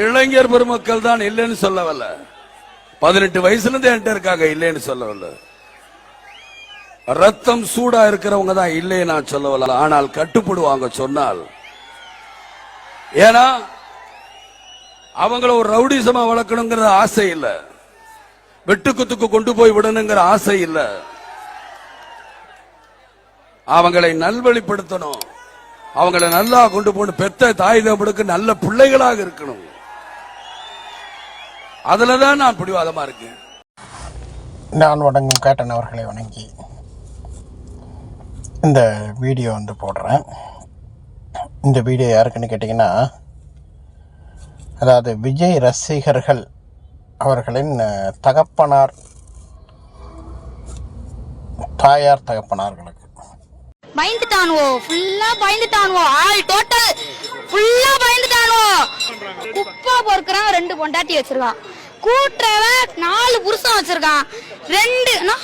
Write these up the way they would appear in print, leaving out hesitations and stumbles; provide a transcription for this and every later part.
இளைஞர் பெருமக்கள் தான் இல்லைன்னு சொல்லவல்ல, 18 வயசுல இருந்து என்கிட்ட இருக்காங்க, இல்லைன்னு சொல்லவல்ல. ரத்தம் சூடா இருக்கிறவங்க தான் இல்லைன்னு நான் சொல்லவல்ல, ஆனால் கட்டுப்படுவாங்க சொன்னால். ஏன்னா அவங்கள ஒரு ரவுடிசமா வளர்க்கணுங்கிற ஆசை இல்ல, வெட்டுக்குத்துக்கு கொண்டு போய் விடணுங்கிற ஆசை இல்ல. அவங்களை நல்வழிப்படுத்தணும், அவங்களை நல்லா கொண்டு போகணும். பெத்த தாய் தகப்பனுக்கு நல்ல பிள்ளைகளாக இருக்கணும். அதுலதான் நான் பிடிவாதமா இருக்கேன். நான் வணங்கும் கேட்டன் அவர்களை வணங்கி இந்த வீடியோ போடுறேன். இந்த வீடியோ யாருக்குன்னு கேட்டிங்கன்னா, அதாவது விஜய் ரசிகர்கள் அவர்களின் தகப்பனார், தாயார் தகப்பனார்களுக்கு. பயந்துட்டானுவோ, ஃபுல்லா பயந்துட்டானுவோ, ஆல் டோட்டல் ஃபுல்லா பயந்துட்டானுவோ. குப்பை பொறுக்குறான், 2 பொண்டாட்டி வச்சிருக்கான். கூட்டுறவன் 4 புருஷன் வச்சிருக்கான். 2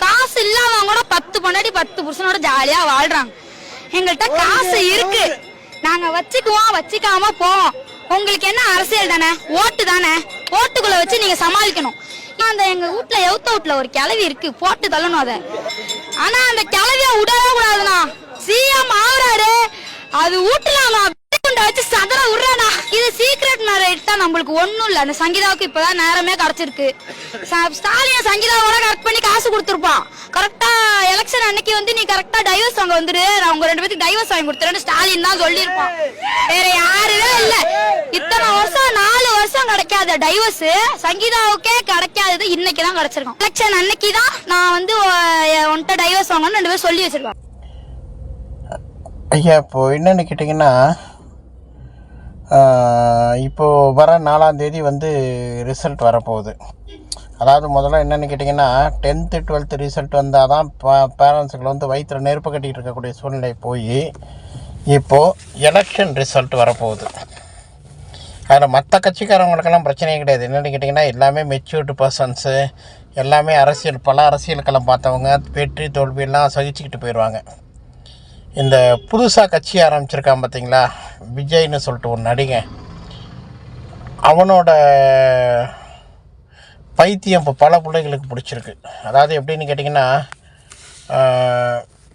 காசு இல்லாதவங்க கூட 10 பொண்டாட்டி 10 புருஷனோட ஜாலியா வாழ்றாங்க. எங்கள்கிட்ட காசு இருக்கு, நாங்க வச்சுக்குவோம், வச்சுக்காம போவோம். உங்களுக்கு என்ன அரசியல் தானே, ஓட்டு தானே, ஓட்டுக்குள்ள வச்சு நீங்க சமாளிக்கணும். அந்த எங்க வீட்டுல எவுத்த வீட்டுல ஒரு கிளவி இருக்கு, போட்டு தள்ளணும் அத. ஆனா அந்த கிளவிய விடவே கூடாதுண்ணா. சிஎம் ஆகுறாரு, அது வீட்டுல வச்சு சதற விடுறானா. இது சீக்ரெட் மேரேஜ் தான், நம்மளுக்கு ஒண்ணும் இல்ல. அந்த சங்கீதாவுக்கு இப்பதான் நேரமே கிடைச்சிருக்கு. ஸ்டாலின் சங்கீதாவோட கரெக்ட் பண்ணி காசு கொடுத்துருப்பான். கரெக்டா எலெக்ஷன் அன்னைக்கு நீ கரெக்டா டைவர்ஸ் வாங்க வந்துரு, நான் உங்க 2 பேருக்கு டைவர்ஸ் வாங்கி கொடுத்துறேன்னு ஸ்டாலின் தான் சொல்லியிருப்பான். வேற யாருமே இல்ல. இத்தனை வருஷம் 4 வருஷம் கிடைக்காத டைவர்ஸ் சங்கீதாவுக்கே கிடைக்காதது இன்னைக்குதான் கிடைச்சிருக்கோம். எலெக்ஷன் அன்னைக்குதான் நான் உன்கிட்ட டைவர்ஸ் வாங்கன்னு 2 பேரும் சொல்லி வச்சிருக்கேன். ஐயா, இப்போ என்னன்னு கேட்டிங்கன்னா, இப்போது வர 4ஆம் தேதி ரிசல்ட் வரப்போகுது. அதாவது முதல்ல என்னென்னு கேட்டிங்கன்னா, 10th 12th ரிசல்ட் வந்தால் தான் பேரண்ட்ஸுகளை வயிற்றில் நெருப்பு கட்டிகிட்டு இருக்கக்கூடிய சூழ்நிலை போய் இப்போது எலெக்ஷன் ரிசல்ட் வரப்போகுது. அதில் மற்ற கட்சிக்காரவங்களுக்கெல்லாம் பிரச்சனையே கிடையாது. என்னென்னு கேட்டிங்கன்னா, எல்லாமே மெச்சூர்டு பர்சன்ஸு, எல்லாமே பல அரசியல் களம் பார்த்தவங்க, வெற்றி தோல்வியெல்லாம் சகிச்சுக்கிட்டு போயிடுவாங்க. இந்த புதுசாக கட்சி ஆரம்பிச்சிருக்கான் பார்த்தீங்களா, விஜய்னு சொல்லிட்டு ஒரு நடிகன், அவனோட பைத்தியம் இப்போ பல பிள்ளைகளுக்கு பிடிச்சிருக்கு. அதாவது எப்படின்னு கேட்டிங்கன்னா,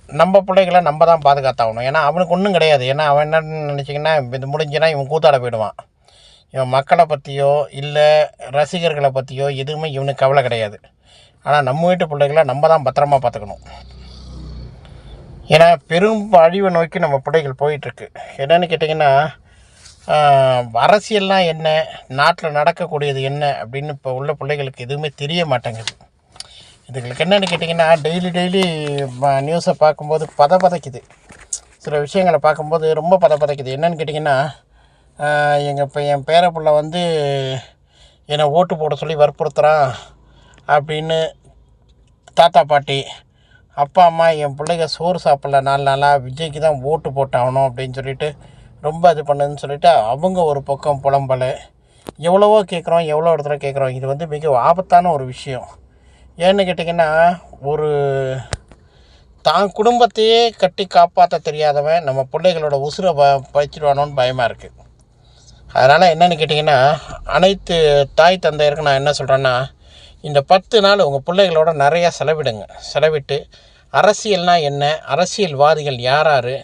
நம்ம பிள்ளைகளை நம்ம தான் பாதுகாத்தாகணும். ஏன்னா அவனுக்கு ஒன்றும் கிடையாது. ஏன்னா அவன் என்னன்னு நினச்சிங்கன்னா, இது முடிஞ்சுன்னா இவன் கூத்தாட போயிடுவான். இவன் மக்களை பற்றியோ இல்லை ரசிகர்களை பற்றியோ எதுவுமே இவனுக்கு கவலை கிடையாது. ஆனால் நம்ம வீட்டு பிள்ளைகளை நம்ம தான் பத்திரமா பார்த்துக்கணும். ஏன்னா பெரும் அழிவை நோக்கி நம்ம பிள்ளைகள் போயிட்டுருக்கு. என்னென்னு கேட்டிங்கன்னா, அரசியல்லாம் என்ன, நாட்டில் நடக்கக்கூடியது என்ன அப்படின்னு இப்போ உள்ள பிள்ளைகளுக்கு எதுவுமே தெரிய மாட்டேங்குது. இதுகளுக்கு என்னென்னு கேட்டிங்கன்னா, டெய்லி நியூஸை பார்க்கும்போது பதக்குது. சில விஷயங்களை பார்க்கும்போது ரொம்ப பதக்குது. என்னென்னு கேட்டிங்கன்னா, என் பேர பிள்ளை என்னை ஓட்டு போட சொல்லி வற்புறுத்துகிறான் அப்படின்னு தாத்தா பாட்டி, அப்பா அம்மா என் பிள்ளைங்க சோறு சாப்பிடல 4 நாளாக, விஜய்க்கு தான் ஓட்டு போட்டாகணும் அப்படின்னு சொல்லிட்டு ரொம்ப இது பண்ணுதுன்னு சொல்லிவிட்டு அவங்க ஒரு பக்கம் புலம்பலை. எவ்வளவோ கேட்குறோம், எவ்வளோ இடத்துல கேட்குறோம். இது மிக ஆபத்தான ஒரு விஷயம். ஏன்னு கேட்டிங்கன்னா, ஒரு தான் குடும்பத்தையே கட்டி காப்பாற்ற தெரியாதவன் நம்ம பிள்ளைகளோட உசுரை பறிச்சிடுவானோன்னு பயமாக இருக்குது. அதனால் என்னென்னு கேட்டிங்கன்னா, அனைத்து தாய் தந்தையருக்கு நான் என்ன சொல்கிறேன்னா, இந்த 10 நாள் உங்கள் பிள்ளைகளோட நிறையா செலவிட்டு அரசியல்னால் என்ன, அரசியல்வாதிகள் யார்,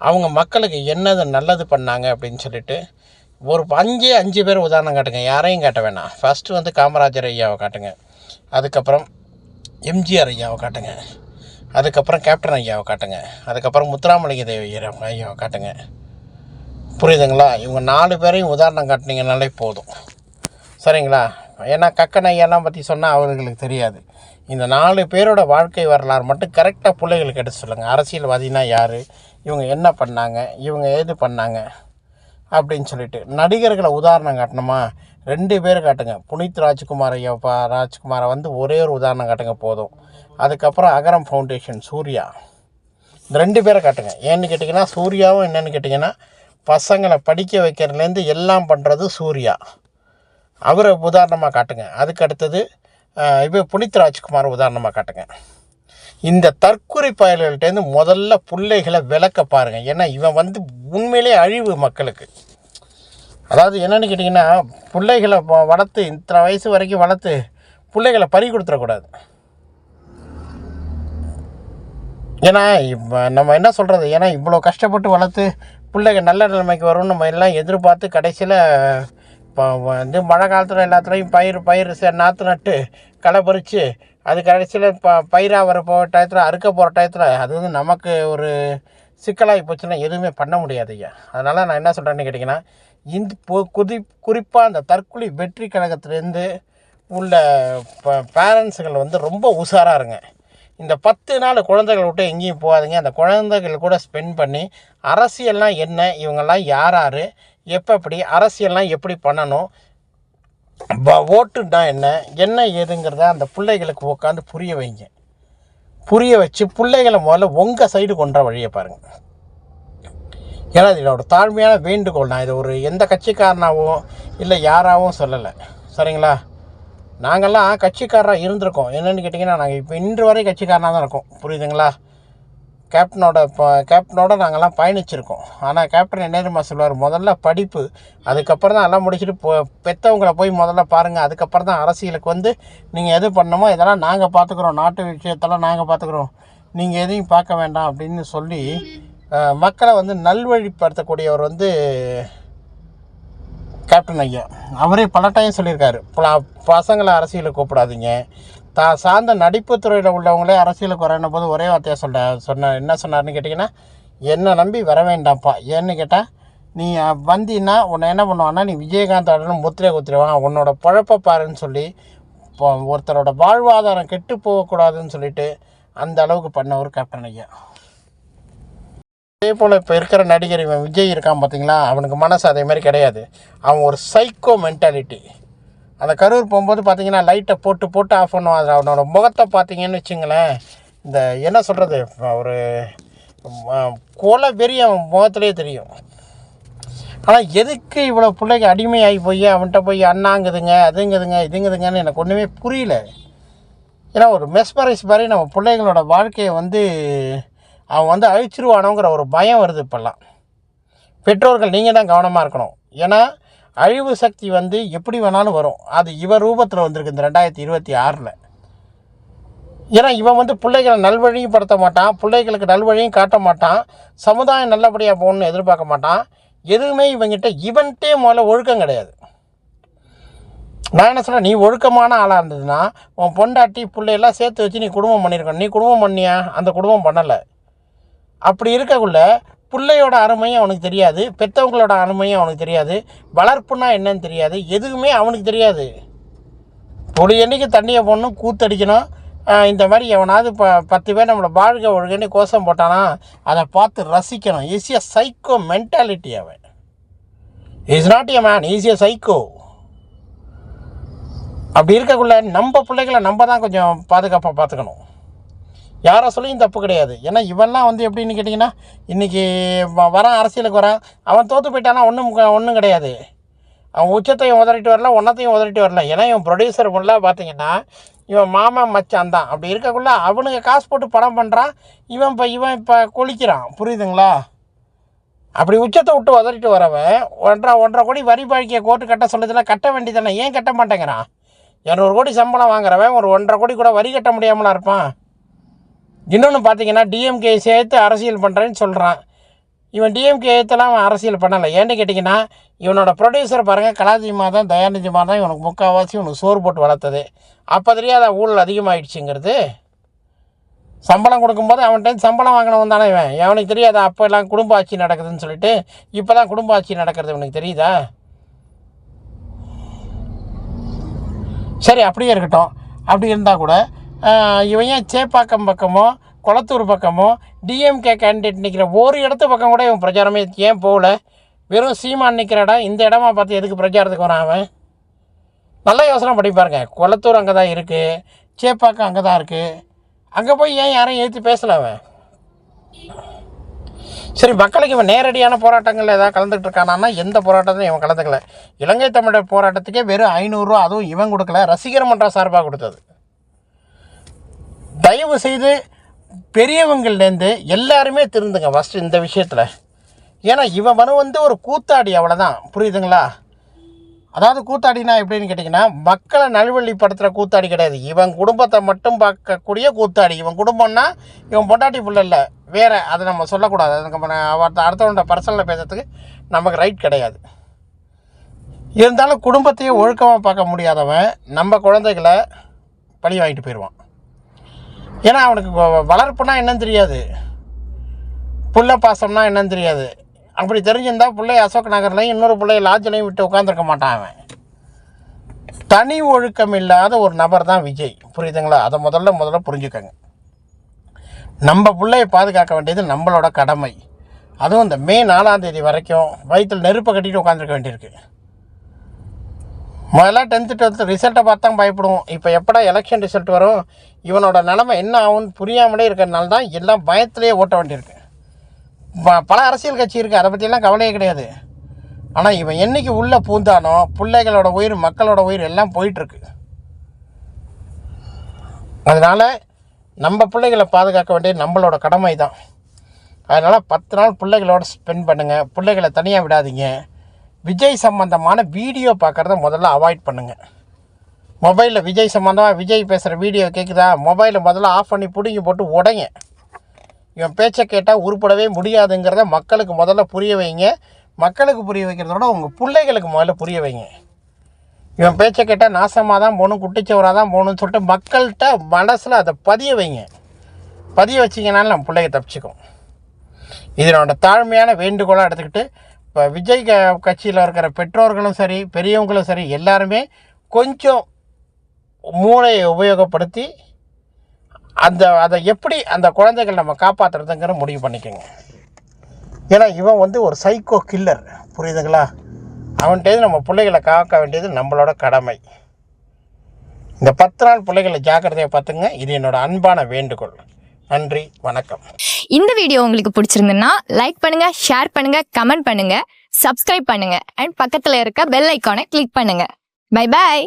அவங்க மக்களுக்கு என்னது நல்லது பண்ணாங்க அப்படின்னு சொல்லிட்டு ஒரு 5 பேர் உதாரணம் காட்டுங்க. யாரையும் காட்ட வேணாம். ஃபஸ்ட்டு காமராஜர் ஐயாவை காட்டுங்க, அதுக்கப்புறம் எம்ஜிஆர் ஐயாவை காட்டுங்க, அதுக்கப்புறம் கேப்டன் ஐயாவை காட்டுங்க, அதுக்கப்புறம் முத்துராமலிங்க தேவி ஐயாவை காட்டுங்க. புரியுதுங்களா? இவங்க 4 பேரையும் உதாரணம் காட்டினீங்கனாலே போதும். சரிங்களா? ஏன்னா கக்கன் ஐயெல்லாம் பற்றி சொன்னால் அவர்களுக்கு தெரியாது. இந்த 4 பேரோட வாழ்க்கை வரலாறு மட்டும் கரெக்டாக பிள்ளைகளுக்கு எடுத்து சொல்லுங்கள். அரசியல்வாதினா யார், இவங்க என்ன பண்ணாங்க, இவங்க ஏது பண்ணாங்க அப்படின்னு சொல்லிட்டு. நடிகர்களை உதாரணம் காட்டணுமா, 2 பேர் காட்டுங்க. புனித் ராஜ்குமாரை ஒரே ஒரு உதாரணம் காட்டுங்க போதும். அதுக்கப்புறம் அகரம் ஃபவுண்டேஷன் சூர்யா, இந்த 2 பேரை காட்டுங்க. ஏன்னு கேட்டிங்கன்னா, சூர்யாவும் என்னென்னு கேட்டிங்கன்னா, பசங்களை படிக்க வைக்கிறதுலேருந்து எல்லாம் பண்ணுறது சூர்யா, அவரை உதாரணமாக காட்டுங்க. அதுக்கு அடுத்தது புனித் ராஜ்குமார் உதாரணமாக காட்டுங்க. இந்த தற்கொலை பயல்கள்டேருந்து முதல்ல பிள்ளைகளை விளக்க பாருங்கள். ஏன்னா இவன் உண்மையிலே அழிவு மக்களுக்கு. அதாவது என்னென்னு கேட்டிங்கன்னா, பிள்ளைகளை வளர்த்து இத்தனை வயசு வரைக்கும் வளர்த்து பிள்ளைகளை பறி கொடுத்துடக்கூடாது. ஏன்னா இப்போ நம்ம என்ன சொல்கிறது, ஏன்னா இவ்வளோ கஷ்டப்பட்டு வளர்த்து பிள்ளைங்க நல்ல நிலைமைக்கு வரும்னு நம்ம எல்லாம் எதிர்பார்த்து கடைசியில் இப்போ வந்து மழை காலத்தில் எல்லாத்துலேயும் பயிர் நாற்று நட்டு களை பறித்து அது கடைசியில் பயிராக வர போகிற டயத்தில் அறுக்க போகிற டயத்தில் அது வந்து நமக்கு ஒரு சிக்கலாகி போச்சுன்னா எதுவுமே பண்ண முடியாது ஐயா. அதனால் நான் என்ன சொல்கிறேன்னு கேட்டிங்கன்னா, குறிப்பாக அந்த தற்கொலை வெற்றி கழகத்திலேருந்து உள்ள பேரண்ட்ஸுகள் வந்து ரொம்ப உஷாராக இருங்க. இந்த 10 நாள் குழந்தைகளை விட்டு எங்கேயும் போகாதுங்க. அந்த குழந்தைகள் கூட ஸ்பெண்ட் பண்ணி அரசியல்லாம் என்ன, இவங்கெல்லாம் யார் எப்படி அரசியல்லாம் எப்படி பண்ணணும், ஓட்டுன்னா என்ன ஏதுங்கிறத அந்த பிள்ளைகளுக்கு உட்காந்து புரிய வைங்க. புரிய வச்சு பிள்ளைகளை முதல்ல உங்கள் சைடு கொண்ட வழியை பாருங்கள். ஏன்னா இது என்னோட தாழ்மையான வேண்டுகோள். நான் இதை ஒரு எந்த கட்சிக்காரனாகவும் இல்லை யாராகவும் சொல்லலை, சரிங்களா? நாங்கள்லாம் கட்சிக்காரராக இருந்திருக்கோம். என்னென்னு கேட்டிங்கன்னா, நாங்கள் இப்போ இன்று வரை கட்சிக்காரனாக தான் இருக்கோம், புரியுதுங்களா? கேப்டனோட நாங்கள்லாம் பயணிச்சிருக்கோம். ஆனால் கேப்டன் என்ன தெரியுமா சொல்லுவார், முதல்ல படிப்பு, அதுக்கப்புறம் தான் எல்லாம் முடிச்சுட்டு பெற்றவங்களை போய் முதல்ல பாருங்கள், அதுக்கப்புறம் தான் அரசியலுக்கு வந்து நீங்கள் எது பண்ணணுமோ இதெல்லாம் நாங்கள் பார்த்துக்குறோம், நாட்டு விஷயத்தெல்லாம் நாங்கள் பார்த்துக்குறோம், நீங்கள் எதையும் பார்க்க வேண்டாம் அப்படின்னு சொல்லி மக்களை வந்து நல்வழிப்படுத்தக்கூடியவர் வந்து கேப்டன் ஐயா. அவரே பல டைம் சொல்லியிருக்காரு, பசங்களை அரசியலுக்கு கூப்பிடாதீங்க, சார்ந்த நடிப்பு துறையில் உள்ளவங்களே அரசியலுக்கு வரணும் போது ஒரே வார்த்தையாக என்ன சொன்னார்னு கேட்டிங்கன்னா, என்னை நம்பி வர வேண்டாம்ப்பா. ஏன்னு கேட்டால், நீ வந்தீன்னா உன்னை என்ன பண்ணுவான்னா, நீ விஜயகாந்த் ஆடணும் முத்திரையை குத்திருவான், உன்னோட பழப்ப பாருன்னு சொல்லி ஒருத்தரோட வாழ்வாதாரம் கெட்டு போகக்கூடாதுன்னு சொல்லிட்டு அந்த அளவுக்கு பண்ணவர் கேப்டன் ஐயா. அதே போல் இப்போ இருக்கிற நடிகர் இவன் விஜய் இருக்கான் பார்த்தீங்களா, அவனுக்கு மனசு அதே மாதிரி கிடையாது. அவன் ஒரு சைக்கோ மென்டாலிட்டி. அந்த கரூர் போகும்போது பார்த்தீங்கன்னா லைட்டை போட்டு ஆஃப் பண்ணுவான். அது அவனோட முகத்தை பார்த்தீங்கன்னு வச்சுங்களேன், இந்த என்ன சொல்கிறது, ஒரு கொலை வெறி அவன் முகத்துலேயே தெரியும். ஆனால் எதுக்கு இவ்வளோ பிள்ளைங்க அடிமையாகி போய் அவன்கிட்ட போய் அண்ணாங்குதுங்க அதுங்குதுங்க இதுங்குதுங்கன்னு எனக்கு ஒன்றுமே புரியல. ஏன்னா ஒரு மெஸ்மரைஸ் மாதிரி நம்ம பிள்ளைங்களோட வாழ்க்கையை வந்து அவன் வந்து அழிச்சிருவானோங்கிற ஒரு பயம் வருது இப்போல்லாம். பெற்றோர்கள் நீங்கள் தான் கவனமாக இருக்கணும். ஏன்னா அழிவு சக்தி வந்து எப்படி வேணாலும் வரும். அது இவன் ரூபத்தில் வந்திருக்கு இந்த 2026. ஏன்னா இவன் வந்து பிள்ளைகளை நல்வழியும் படுத்த மாட்டான், பிள்ளைகளுக்கு நல்வழியும் காட்ட மாட்டான், சமுதாயம் நல்லபடியாக போகணுன்னு எதிர்பார்க்க மாட்டான். எதுவுமே இவன்கிட்டே முதல்ல ஒழுக்கம் கிடையாது. நான் என்ன சொல்கிறேன், நீ ஒழுக்கமான ஆளாக இருந்ததுன்னா உன் பொண்டாட்டி பிள்ளையெல்லாம் சேர்த்து வச்சு நீ குடும்பம் பண்ணியிருக்கணும். நீ குடும்பம் பண்ணியா? அந்த குடும்பம் பண்ணலை. அப்படி இருக்கக்குள்ள பிள்ளையோட அருமையும் அவனுக்கு தெரியாது, பெற்றவங்களோட அருமையும் அவனுக்கு தெரியாது, வளர்ப்புனா என்னன்னு தெரியாது, எதுவுமே அவனுக்கு தெரியாது. ஒரு எண்ணிக்கை தண்ணியை போடணும், கூத்தடிக்கணும், இந்த மாதிரி எவனாவது 10 பேர் நம்மளை வாழ்க ஒழுங்கன்னு கோஷம் போட்டானா அதை பார்த்து ரசிக்கணும். ஈஸியாக சைக்கோ மென்டாலிட்டி அவன். இஸ் நாட் எ மேன், ஈஸியாக சைக்கோ. அப்படி இருக்கக்குள்ள நம்ம பிள்ளைகளை நம்ம தான் கொஞ்சம் பாதுகாப்பாக பார்த்துக்கணும். யாரை சொல்லியும் தப்பு கிடையாது. ஏன்னா இவெல்லாம் வந்து எப்படின்னு கேட்டிங்கன்னா, இன்றைக்கி வரான் அரசியலுக்கு வரான், அவன் தோற்று போயிட்டானா ஒன்றும் கிடையாது. அவன் உச்சத்தையும் உதறிட்டு வரல, ஒன்றத்தையும் உதறிட்டு வரல. ஏன்னா இவன் ப்ரொடியூசர் ஃபுல்லாக பார்த்தீங்கன்னா இவன் மாமன் மச்சான் தான். அப்படி இருக்கக்குள்ள அவனுக்கு காசு போட்டு படம் பண்ணுறான், இவன் இப்போ கொளிக்கிறான், புரியுதுங்களா? அப்படி உச்சத்தை விட்டு உதறிட்டு வரவன் 1.5 கோடி வரி பாக்கிய கோர்ட்டு கட்ட சொல்லுறதுல கட்ட வேண்டியதானே, ஏன் கட்ட மாட்டேங்கிறான்? 200 கோடி சம்பளம் வாங்குறவன் ஒரு 1.5 கோடி கூட வரி கட்ட முடியாமலாம் இருப்பான். இன்னொன்று பார்த்தீங்கன்னா, டிஎம்கே சேர்த்து அரசியல் பண்ணுறேன்னு சொல்கிறான். இவன் டிஎம்கே ஏற்றலாம் அவன் அரசியல் பண்ணலை. ஏன்னு கேட்டிங்கன்னா, இவனோட ப்ரொடியூசர் பாருங்கள், கலாநிதி மாதம் தயாநிதி மாதம் இவனுக்கு முக்கால்வாசி இவனுக்கு சோறு போட்டு வளர்த்தது. அப்போ தெரியாத ஊழல் அதிகமாகிடுச்சுங்கிறது. சம்பளம் கொடுக்கும்போது அவன்கிட்ட சம்பளம் வாங்கினவன் தானே இவன். அவனுக்கு தெரியாதா அப்போ எல்லாம் குடும்ப ஆட்சி நடக்குதுன்னு சொல்லிட்டு? இப்போ தான் குடும்ப ஆட்சி நடக்கிறது இவனுக்கு தெரியுதா? சரி, அப்படியே இருக்கட்டும். அப்படி இருந்தால் கூட இவன் ஏன் சேப்பாக்கம் பக்கமோ குளத்தூர் பக்கமோ டிஎம்கே கேண்டிடேட் நிற்கிற ஒரு இடத்து பக்கம் கூட இவன் பிரச்சாரமே ஏன் போகல? வெறும் சீமான் நிற்கிற இடம் இந்த இடமா பார்த்து எதுக்கு பிரச்சாரத்துக்கு வரான் அவன்? நல்லா யோசனை பண்ணி பாருங்க. குளத்தூர் அங்கே தான் இருக்குது, சேப்பாக்கம் அங்கே தான் இருக்குது. அங்கே போய் ஏன் யாரையும் எழுத்து பேசலை அவன்? சரி, மக்களுக்கு இவன் நேரடியான போராட்டங்களில் ஏதாவது கலந்துக்கிட்டு இருக்கானா? எந்த போராட்டத்தையும் இவன் கலந்துக்கல. இலங்கை தமிழர் போராட்டத்துக்கே வெறும் 500 ரூபா, அதுவும் இவன் கொடுக்கல, ரசிகர் மன்றம் சார்பாக கொடுத்தது. தயவு செய்து பெரியவங்கள்லேருந்து எல்லாருமே திருந்துங்க ஃபஸ்ட்டு இந்த விஷயத்தில். ஏன்னா இவன் வந்து ஒரு கூத்தாடி, அவ்வளோதான், புரியுதுங்களா? அதாவது கூத்தாடினா எப்படின்னு கேட்டிங்கன்னா, மக்களை நல்வழிப்படுத்துகிற கூத்தாடி கிடையாது. இவன் குடும்பத்தை மட்டும் பார்க்கக்கூடிய கூத்தாடி. இவன் குடும்பம்னா இவன் பொண்டாட்டி புள்ள இல்லை, வேறு. அதை நம்ம சொல்லக்கூடாது. அது நம்ம அடுத்தவனோட பர்சனலில் பேசுறதுக்கு நமக்கு ரைட் கிடையாது. இருந்தாலும் குடும்பத்தையே ஒழுக்கமாக பார்க்க முடியாதவன் நம்ம குழந்தைகளை பழி வாங்கிட்டு போயிடுவான். ஏன்னா அவனுக்கு வளர்ப்புனா என்னன்னு தெரியாது, புள்ள பாசம்னா என்னன்னு தெரியாது. அப்படி தெரிஞ்சிருந்தா பிள்ளை அசோக் நகர்லையும் இன்னொரு பிள்ளைய லாட்ஜிலையும் விட்டு உட்காந்துருக்க மாட்டான். அவன் தனி ஒழுக்கம் இல்லாத ஒரு நபர் தான் விஜய். புரியுதுங்களா? அதை முதல்ல புரிஞ்சுக்கங்க. நம்ம பிள்ளையை பாதுகாக்க வேண்டியது நம்மளோட கடமை. அதுவும் இந்த மே 4ஆம் தேதி வரைக்கும் வயிற்றில் நெருப்பை கட்டிட்டு உட்காந்துருக்க வேண்டியிருக்கு. முதல்ல 10th 12th ரிசல்ட்டை பார்த்து தான் பயப்படுவோம். இப்போ எப்படா எலெக்ஷன் ரிசல்ட் வரும், இவனோட நிலைமை என்ன ஆகும்னு புரியாமலே இருக்கிறதுனால தான் எல்லாம் பயத்திலே ஓட்ட வேண்டியிருக்கு. பல அரசியல் கட்சி இருக்குது, அதை பற்றியெல்லாம் கவலையே கிடையாது. ஆனால் இவன் என்றைக்கு உள்ளே பூந்தானோ பிள்ளைகளோட உயிர், மக்களோட உயிர் எல்லாம் போயிட்டுருக்கு. அதனால் நம்ம பிள்ளைகளை பாதுகாக்க வேண்டியது நம்மளோட கடமை தான். அதனால் 10 நாள் பிள்ளைகளோட ஸ்பெண்ட் பண்ணுங்கள். பிள்ளைகளை தனியாக விடாதீங்க. விஜய் சம்பந்தமான வீடியோ பார்க்குறத முதல்ல அவாய்ட் பண்ணுங்கள். மொபைலில் விஜய் சம்பந்தமாக விஜய் பேசுகிற வீடியோ கேட்குதா, மொபைலை முதல்ல ஆஃப் பண்ணி பிடுங்கி போட்டு உடைங்க. இவன் பேச்சை கேட்டால் உருப்படவே முடியாதுங்கிறத மக்களுக்கு முதல்ல புரிய வைங்க. மக்களுக்கு புரிய வைக்கிறதோட உங்கள் பிள்ளைகளுக்கு முதல்ல புரிய வைங்க. இவன் பேச்சை கேட்டால் நாசமாக தான் போகணும், குட்டிச்சவராக தான் போகணும்னு சொல்லிட்டு மக்கள்கிட்ட மனசில் அதை பதிய வைங்க. பதிய வச்சிங்கனாலும் நம்ம பிள்ளைங்க தப்பிச்சுக்கும். இதனோட தாழ்மையான வேண்டுகோளாக எடுத்துக்கிட்டு இப்போ விஜய் கட்சியில் இருக்கிற பெற்றோர்களும் சரி, பெரியவங்களும் சரி, எல்லாருமே கொஞ்சம் மூளையை உபயோகப்படுத்தி அதை எப்படி அந்த குழந்தைகள் நம்ம காப்பாற்றுறதுங்கிற முடிவு பண்ணிக்கோங்க. ஏன்னா இவன் ஒரு சைக்கோ கில்லர். புரியுதுங்களா? அவன்கிட்ட நம்ம பிள்ளைகளை காக்க வேண்டியது நம்மளோட கடமை. இந்த 10 நாள் பிள்ளைகளை ஜாக்கிரதையை பார்த்துங்க. இது என்னோட அன்பான வேண்டுகோள். நன்றி, வணக்கம். இந்த வீடியோ உங்களுக்கு பிடிச்சிருந்ததுன்னா லைக் பண்ணுங்க, ஷேர் பண்ணுங்க, கமெண்ட் பண்ணுங்க, சப்ஸ்கிரைப் பண்ணுங்க அண்ட் பக்கத்துல இருக்க பெல் ஐகானை கிளிக் பண்ணுங்க. Bye bye.